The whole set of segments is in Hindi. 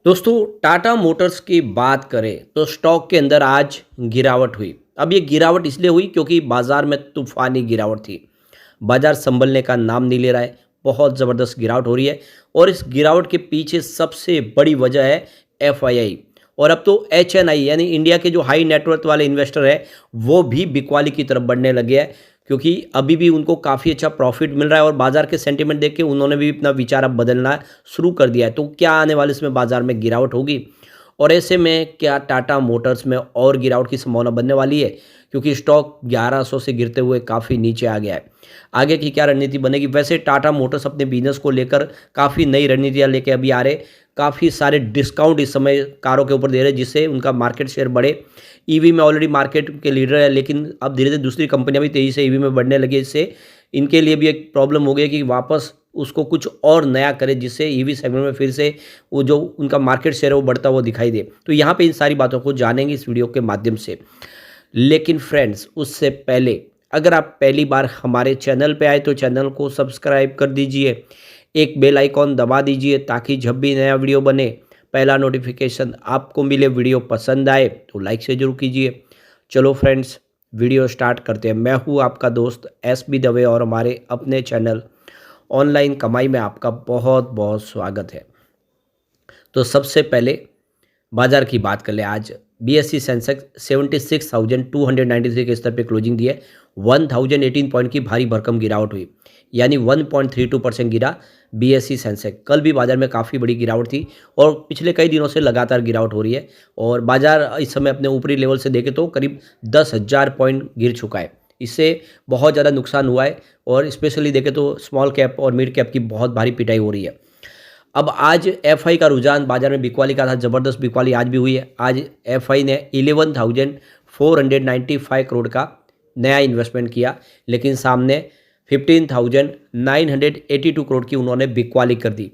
दोस्तों टाटा मोटर्स की बात करें तो स्टॉक के अंदर आज गिरावट हुई। अब ये गिरावट इसलिए हुई क्योंकि बाजार में तूफानी गिरावट थी। बाजार संभलने का नाम नहीं ले रहा है। बहुत ज़बरदस्त गिरावट हो रही है और इस गिरावट के पीछे सबसे बड़ी वजह है एफआईआई। और अब तो एचएनआई यानी इंडिया के जो हाई नेटवर्थ वाले इन्वेस्टर है वो भी बिकवाली की तरफ बढ़ने लगे हैं, क्योंकि अभी भी उनको काफ़ी अच्छा प्रॉफिट मिल रहा है और बाजार के सेंटीमेंट देख के उन्होंने भी अपना विचार अब बदलना शुरू कर दिया है। तो क्या आने वाले इसमें बाजार में गिरावट होगी और ऐसे में क्या टाटा मोटर्स में और गिरावट की संभावना बनने वाली है, क्योंकि स्टॉक 1100 से गिरते हुए काफ़ी नीचे आ गया है। आगे की क्या रणनीति बनेगी? वैसे टाटा मोटर्स अपने बिजनेस को लेकर काफ़ी नई रणनीतियाँ लेके अभी आ रहे। काफ़ी सारे डिस्काउंट इस समय कारों के ऊपर दे रहे हैं जिससे उनका मार्केट शेयर बढ़े। ईवी में ऑलरेडी मार्केट के लीडर है, लेकिन अब धीरे धीरे दूसरी कंपनियां भी तेज़ी से ईवी में बढ़ने लगी। इससे इनके लिए भी एक प्रॉब्लम हो गई कि वापस उसको कुछ और नया करे जिससे ईवी सेगमेंट में फिर से वो जो उनका मार्केट शेयर है वो बढ़ता हुआ दिखाई दे। तो यहाँ पे इन सारी बातों को जानेंगे इस वीडियो के माध्यम से। लेकिन फ्रेंड्स, उससे पहले अगर आप पहली बार हमारे चैनल पे आए तो चैनल को सब्सक्राइब कर दीजिए, एक बेल आइकॉन दबा दीजिए ताकि जब भी नया वीडियो बने पहला नोटिफिकेशन आपको मिले। वीडियो पसंद आए तो लाइक से जरूर कीजिए। चलो फ्रेंड्स, वीडियो स्टार्ट करते हैं। मैं हूँ आपका दोस्त एसबी दवे और हमारे अपने चैनल ऑनलाइन कमाई में आपका बहुत बहुत स्वागत है। तो सबसे पहले बाजार की बात कर ले। आज बीएसई सेंसेक्स 76,293 के स्तर पे क्लोजिंग दी है। 1018 पॉइंट की भारी भरकम गिरावट हुई, यानी 1.32% गिरा बीएसई सेंसेक्स। कल भी बाजार में काफ़ी बड़ी गिरावट थी और पिछले कई दिनों से लगातार गिरावट हो रही है और बाजार इस समय अपने ऊपरी लेवल से देखें तो करीब 10,000 पॉइंट गिर चुका है। इससे बहुत ज़्यादा नुकसान हुआ है और स्पेशली देखें तो स्मॉल कैप और मिड कैप की बहुत भारी पिटाई हो रही है। अब आज एफआई का रुझान बाजार में बिकवाली का था, ज़बरदस्त बिकवाली आज भी हुई है। आज एफआई ने 11,495 करोड़ का नया इन्वेस्टमेंट किया, लेकिन सामने 15,982 करोड़ की उन्होंने बिकवाली कर दी।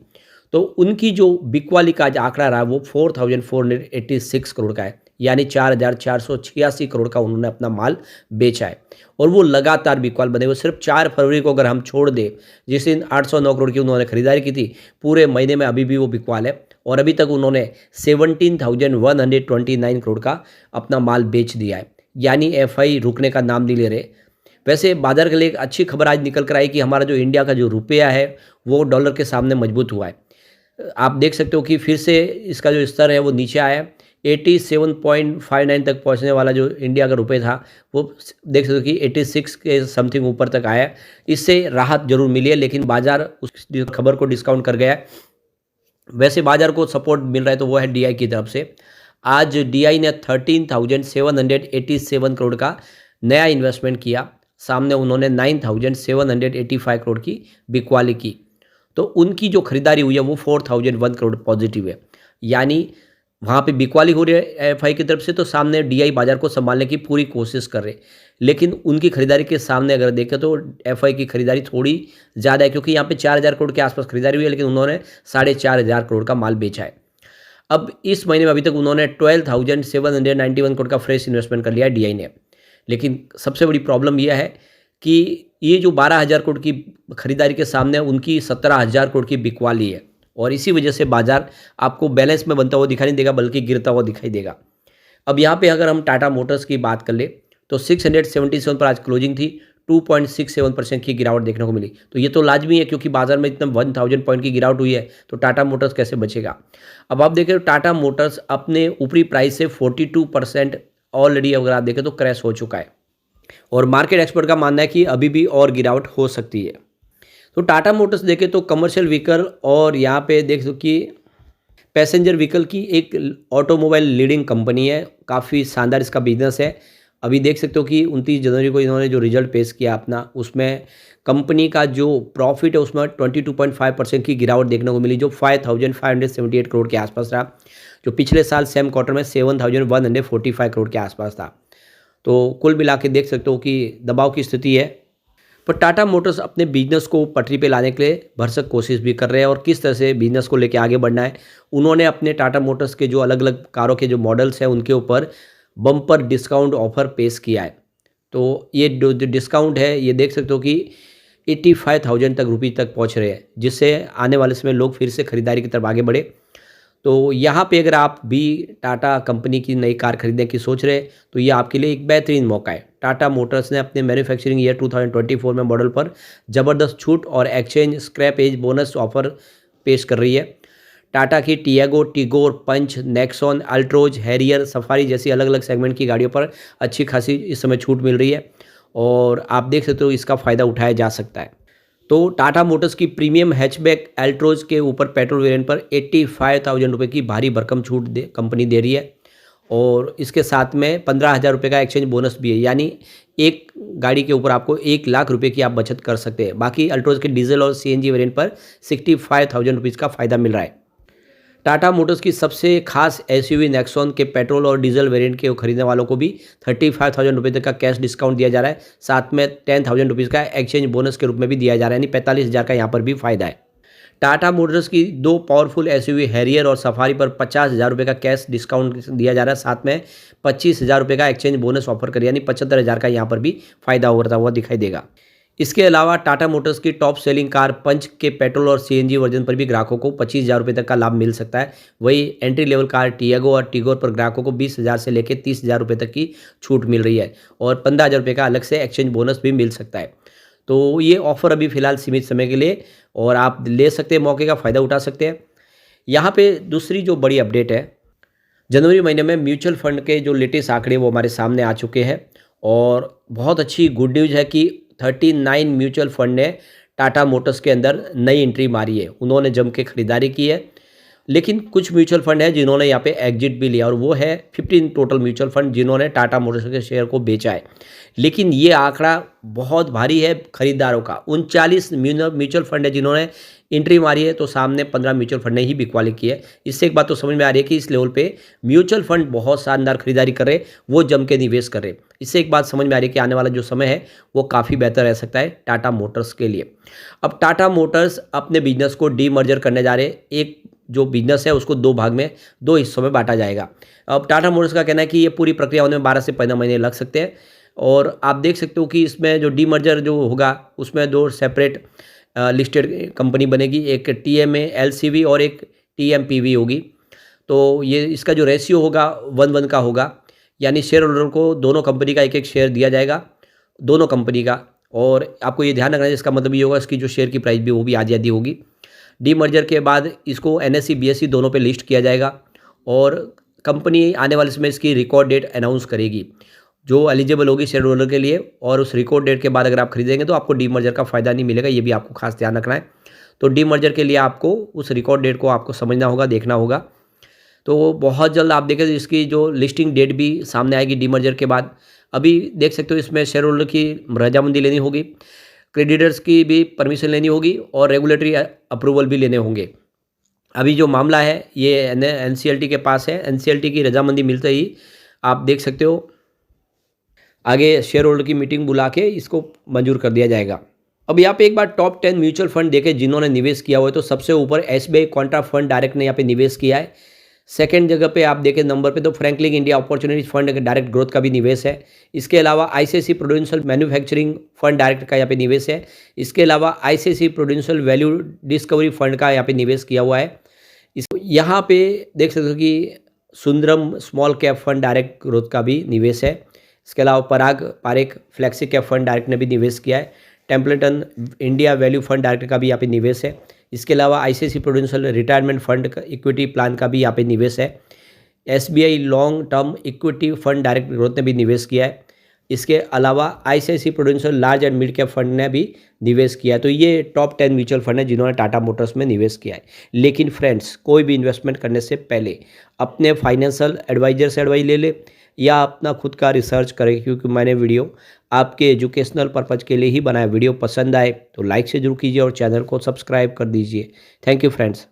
तो उनकी जो बिकवाली का आज आंकड़ा रहा वो 4,486 करोड़ का है, यानी 4,486 करोड़ का उन्होंने अपना माल बेचा है और वो लगातार बिकवाल बने हुए। सिर्फ 4 फरवरी को अगर हम छोड़ दें, जिस दिन 809 करोड़ की उन्होंने खरीदारी की थी, पूरे महीने में अभी भी वो बिकवाल है और अभी तक उन्होंने 17,129 करोड़ का अपना माल बेच दिया है, यानी एफआई रुकने का नाम नहीं ले रहे। वैसे बाजार के लिए एक अच्छी खबर आज निकल कर आई कि हमारा जो इंडिया का जो रुपया है वो डॉलर के सामने मजबूत हुआ है। आप देख सकते हो कि फिर से इसका जो स्तर है वो नीचे आया है। 87.59 तक पहुंचने वाला जो इंडिया का रुपये था वो देख सकते हो कि 86 के समथिंग ऊपर तक आया है। इससे राहत जरूर मिली है, लेकिन बाजार उस खबर को डिस्काउंट कर गया है। वैसे बाजार को सपोर्ट मिल रहा है तो वो है डीआई की तरफ से। आज डीआई ने 13,787 करोड़ का नया इन्वेस्टमेंट किया, सामने उन्होंने 9,785 करोड़ की बिकवाली की। तो उनकी जो खरीदारी हुई है वो 4,001 करोड़ पॉजिटिव है, यानी वहाँ पे बिकवाली हो रही है एफआई की तरफ से, तो सामने डीआई बाजार को संभालने की पूरी कोशिश कर रहे। लेकिन उनकी खरीदारी के सामने अगर देखें तो एफआई की खरीदारी थोड़ी ज़्यादा है, क्योंकि यहाँ पे 4,000 करोड़ के आसपास खरीदारी हुई है, लेकिन उन्होंने 4,500 करोड़ का माल बेचा है। अब इस महीने में अभी तक उन्होंने 12,791 करोड़ का फ्रेश इन्वेस्टमेंट कर लिया है डीआई ने। लेकिन सबसे बड़ी प्रॉब्लम यह है कि ये जो 12,000 करोड़ की खरीदारी के सामने उनकी 17,000 करोड़ की बिकवाली है और इसी वजह से बाजार आपको बैलेंस में बनता हुआ दिखाई नहीं देगा, बल्कि गिरता हुआ दिखाई देगा। अब यहाँ पे अगर हम टाटा मोटर्स की बात कर ले तो 677 पर आज क्लोजिंग थी। 2.67% की गिरावट देखने को मिली। तो ये तो लाजमी है, क्योंकि बाजार में इतना 1,000 पॉइंट की गिरावट हुई है तो टाटा मोटर्स कैसे बचेगा। अब आप देखें तो टाटा मोटर्स अपने ऊपरी प्राइस से 42% ऑलरेडी अगर आप देखें तो क्रैश हो चुका है और मार्केट एक्सपर्ट का मानना है कि अभी भी और गिरावट हो सकती है। तो टाटा मोटर्स देखें तो कमर्शियल व्हीकल और यहाँ पे देख सो कि पैसेंजर व्हीकल की एक ऑटोमोबाइल लीडिंग कंपनी है। काफ़ी शानदार इसका बिजनेस है। अभी देख सकते हो कि 29 जनवरी को इन्होंने जो रिजल्ट पेश किया अपना, उसमें कंपनी का जो प्रॉफिट है उसमें 22.5% की गिरावट देखने को मिली, जो 5,578 करोड़ के आसपास रहा, जो पिछले साल सेम क्वार्टर में 7,145 करोड़ के आसपास था। तो कुल मिला के देख सकते हो कि दबाव की स्थिति है, पर टाटा मोटर्स अपने बिजनेस को पटरी पे लाने के लिए भरसक कोशिश भी कर रहे हैं और किस तरह से बिजनेस को लेकर आगे बढ़ना है। उन्होंने अपने टाटा मोटर्स के जो अलग अलग कारों के जो मॉडल्स हैं उनके ऊपर बम्पर डिस्काउंट ऑफर पेश किया है। तो ये जो डिस्काउंट है ये देख सकते हो कि 85,000 तक रुपये तक पहुँच रहे हैं, जिससे आने वाले समय लोग फिर से खरीदारी की तरफ आगे बढ़े। तो यहाँ पे अगर आप भी टाटा कंपनी की नई कार खरीदने की सोच रहे हैं तो ये आपके लिए एक बेहतरीन मौका है। टाटा मोटर्स ने अपने मैन्युफैक्चरिंग ईयर 2024 में मॉडल पर ज़बरदस्त छूट और exchange scrap as bonus offer पेश कर रही है। टाटा की Tiago, Tigor, Punch, Nexon, Altroz, Harrier, Safari जैसी अलग अलग सेगमेंट की गाड़ियों पर अच्छी खासी इस समय छूट मिल रही है और आप देख सकते हो इसका फ़ायदा उठाया जा सकता है। तो टाटा मोटर्स की प्रीमियम हैचबैक एल्ट्रोज के ऊपर पेट्रोल वेरिएंट पर 85,000 रुपये की भारी भरकम छूट कंपनी दे रही है और इसके साथ में 15,000 रुपये का एक्सचेंज बोनस भी है, यानी एक गाड़ी के ऊपर आपको 1,00,000 रुपये की आप बचत कर सकते हैं। बाकी अल्ट्रोज के डीजल और सीएनजी वेरिएंट पर 65,000 रुपीज़ का फ़ायदा मिल रहा है। टाटा मोटर्स की सबसे खास एसयूवी नेक्सॉन के पेट्रोल और डीजल वेरिएंट के खरीदने वालों को भी 35,000 रुपये तक का कैश डिस्काउंट दिया जा रहा है। साथ में 10,000 रुपीज़ का एक्सचेंज बोनस के रूप में भी दिया जा रहा है, यानी 45,000 का यहाँ पर भी फायदा है। टाटा मोटर्स की 2 पावरफुल एसयूवी हैरियर और सफारी पर 50,000 रुपये का कैश डिस्काउंट दिया जा रहा है। साथ में 25,000 रुपये का एक्सचेंज बोनस ऑफर कर, यानी 75,000 का यहाँ पर भी फायदा होता हुआ दिखाई देगा। इसके अलावा टाटा मोटर्स की टॉप सेलिंग कार पंच के पेट्रोल और सीएनजी वर्जन पर भी ग्राहकों को 25,000 रुपये तक का लाभ मिल सकता है। वही एंट्री लेवल कार टियागो और टिगोर पर ग्राहकों को 20,000 से लेकर 30,000 रुपये तक की छूट मिल रही है और 15,000 रुपये का अलग से एक्सचेंज बोनस भी मिल सकता है। तो ये ऑफर अभी फ़िलहाल सीमित समय के लिए और आप ले सकते हैं, मौके का फ़ायदा उठा सकते हैं। यहाँ पे दूसरी जो बड़ी अपडेट है, जनवरी महीने में म्यूचुअल फंड के जो लेटेस्ट आंकड़े वो हमारे सामने आ चुके हैं और बहुत अच्छी गुड न्यूज़ है कि 39 म्यूचुअल फंड ने टाटा मोटर्स के अंदर नई एंट्री मारी है। उन्होंने जम के खरीदारी की है, लेकिन कुछ म्यूचुअल फंड है जिन्होंने यहाँ पे एग्जिट भी लिया और वो है 15 टोटल म्यूचुअल फंड जिन्होंने टाटा मोटर्स के शेयर को बेचा है। लेकिन ये आंकड़ा बहुत भारी है खरीदारों का। 39 म्यूचुअल फंड है जिन्होंने एंट्री मारी है, तो सामने 15 म्यूचुअल फंड ने ही बिकवाली की है। इससे एक बात तो समझ में आ रही है कि इस लेवल पे म्यूचुअल फंड बहुत शानदार खरीदारी कर रहे, वो जम के निवेश कर रहे। इससे एक बात समझ में आ रही है कि आने वाला जो समय है वो काफ़ी बेहतर रह सकता है टाटा मोटर्स के लिए। अब टाटा मोटर्स अपने बिजनेस को डीमर्जर करने जा रहे। एक जो बिजनेस है उसको 2 भाग में 2 हिस्सों में बांटा जाएगा। अब टाटा मोटर्स का कहना है कि ये पूरी प्रक्रिया होने में 12 से 15 महीने लग सकते हैं और आप देख सकते हो कि इसमें जो डीमर्जर जो होगा उसमें 2 सेपरेट लिस्टेड कंपनी बनेगी, एक टीएमए एलसीवी और एक टीएमपीवी होगी। तो ये इसका जो रेशियो होगा 1:1 का होगा, यानी शेयर होल्डर को दोनों कंपनी का एक एक शेयर दिया जाएगा, दोनों कंपनी का। और आपको ये ध्यान रखना है, इसका मतलब ये होगा इसकी जो शेयर की प्राइस भी वो भी आधी-आधी होगी। डीमर्जर के बाद इसको एनएसई बीएसई दोनों पे लिस्ट किया जाएगा और कंपनी आने वाले समय इसकी रिकॉर्ड डेट अनाउंस करेगी जो एलिजिबल होगी शेयर होल्डर के लिए। और उस रिकॉर्ड डेट के बाद अगर आप खरीदेंगे तो आपको डीमर्जर का फ़ायदा नहीं मिलेगा, ये भी आपको खास ध्यान रखना है। तो डीमर्जर के लिए आपको उस रिकॉर्ड डेट को आपको समझना होगा, देखना होगा। तो बहुत जल्द आप देखें इसकी जो लिस्टिंग डेट भी सामने आएगी डीमर्जर के बाद। अभी देख सकते हो इसमें शेयर होल्डर की रजामंदी लेनी होगी, क्रेडिटर्स की भी परमिशन लेनी होगी और रेगुलेटरी अप्रूवल भी लेने होंगे। अभी जो मामला है ये एनसीएलटी के पास है। एनसीएलटी की रजामंदी मिलते ही आप देख सकते हो आगे शेयर होल्डर की मीटिंग बुला के इसको मंजूर कर दिया जाएगा। अब यहाँ पे एक बार टॉप 10 म्यूचुअल फंड देखें जिन्होंने निवेश किया हुआ है, तो सबसे ऊपर एसबीआई कॉन्ट्रा फंड डायरेक्ट ने यहाँ पे निवेश किया है। सेकंड जगह पे आप देखें नंबर पे तो Franklin India Opportunity Fund direct growth का भी निवेश है। इसके अलावा ICICI Prudential Manufacturing Fund direct का यहाँ पे निवेश है। इसके अलावा ICICI Prudential Value Discovery Fund का यहाँ पे निवेश किया हुआ है। इसको यहाँ पे देख सकते हो कि Sundaram small cap fund direct growth का भी निवेश है। इसके अलावा Parag Parikh flexi cap fund direct ने भी निवेश किया है। Templeton India value fund direct का भी यहाँ पे निवेश है। इसके अलावा आईसीआईसी प्रूडेंशियल रिटायरमेंट फंड का इक्विटी प्लान का भी यहाँ पे निवेश है। SBI long term equity fund direct growth ने भी निवेश किया है। इसके अलावा ICICI prudential large and mid cap fund ने भी निवेश किया है। तो ये टॉप 10 म्यूचुअल फंड है जिन्होंने टाटा मोटर्स में निवेश किया है। लेकिन फ्रेंड्स, कोई भी इन्वेस्टमेंट करने से पहले अपने फाइनेंशियल एडवाइजर से एडवाइस ले ले या अपना खुद का रिसर्च करें, क्योंकि मैंने वीडियो आपके एजुकेशनल पर्पज़ के लिए ही बनाया। वीडियो पसंद आए तो लाइक से जरूर कीजिए और चैनल को सब्सक्राइब कर दीजिए। Thank you friends.